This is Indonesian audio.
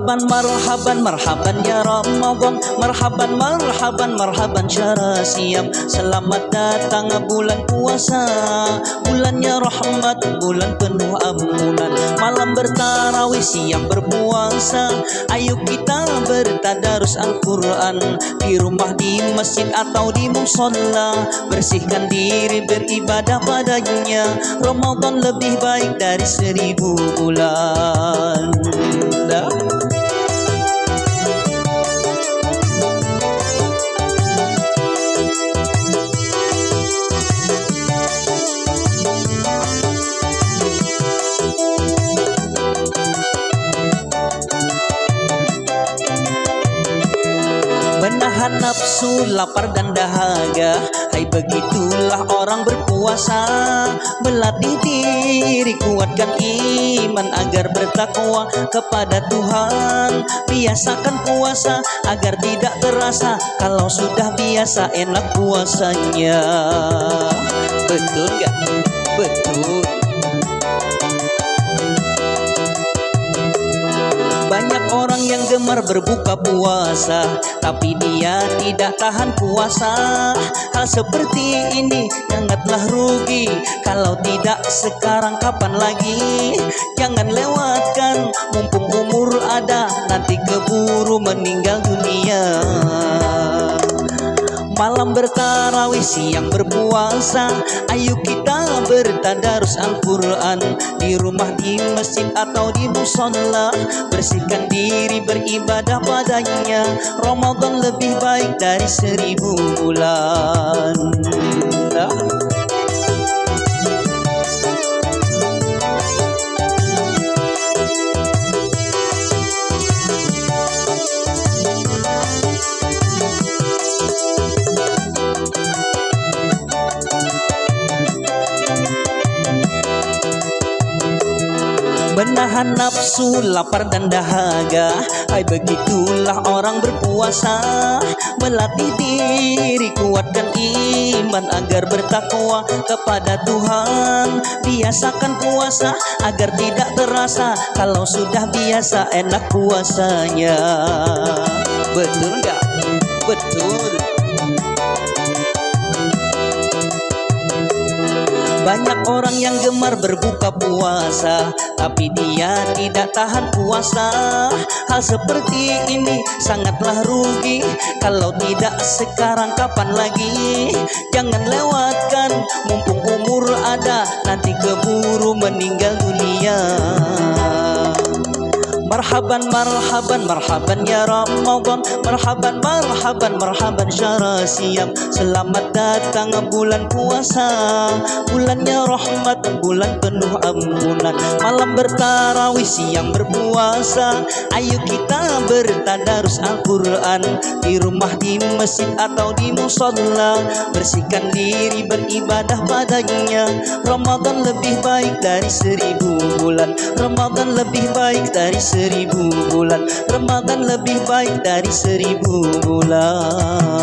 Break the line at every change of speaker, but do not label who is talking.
Marhaban, marhaban, marhaban ya Ramadan. Marhaban, marhaban, marhaban syahra siyam. Selamat datang bulan puasa, bulannya rahmat, bulan penuh ampunan. Malam bertarawih, siang berpuasa. Ayo kita bertadarus Al-Quran, di rumah, di masjid atau di musholla. Bersihkan diri beribadah padanya. Ramadan lebih baik dari 1000 bulan. Menahan nafsu, lapar dan dahaga, hai begitulah orang berpuasa. Melatih diri, kuatkan iman agar bertakwa kepada Tuhan. Biasakan puasa agar tidak terasa, kalau sudah biasa enak puasanya. Betul gak? Betul. Banyak orang yang gemar berbuka puasa, tapi dia tidak tahan puasa. Hal seperti ini sangatlah rugi, kalau tidak sekarang kapan lagi. Jangan lewatkan, mumpung umur ada, nanti keburu meninggal dunia. Malam bertarawih, siang berpuasa. Ayo kita bertadarus Al-Quran, di rumah, di masjid atau di musholla. Bersihkan diri beribadah padanya. Ramadan lebih baik dari 1000 bulan. Menahan nafsu, lapar dan dahaga, hai begitulah orang berpuasa. Melatih diri, kuatkan iman agar bertakwa kepada Tuhan. Biasakan puasa agar tidak terasa, kalau sudah biasa enak puasanya. Betul gak? Betul. Banyak orang yang gemar berbuka puasa, tapi dia tidak tahan puasa. Hal seperti ini sangatlah rugi, kalau tidak sekarang kapan lagi. Jangan lewatkan, mumpung umur ada, nanti keburu meninggal dunia. Marhaban, marhaban, marhaban ya Ramadan. Marhaban, marhaban, marhaban syahra siyam. Selamat datang bulan puasa, bulannya rahmat, bulan penuh ampunan. Malam bertarawih, siang berpuasa. Ayo kita bertadarus Al-Quran, di rumah, di masjid atau di musholla. Bersihkan diri beribadah padanya. Ramadan lebih baik dari 1000 bulan. Ramadan lebih baik dari 1000 bulan. Ramadan lebih baik dari 1000 bulan.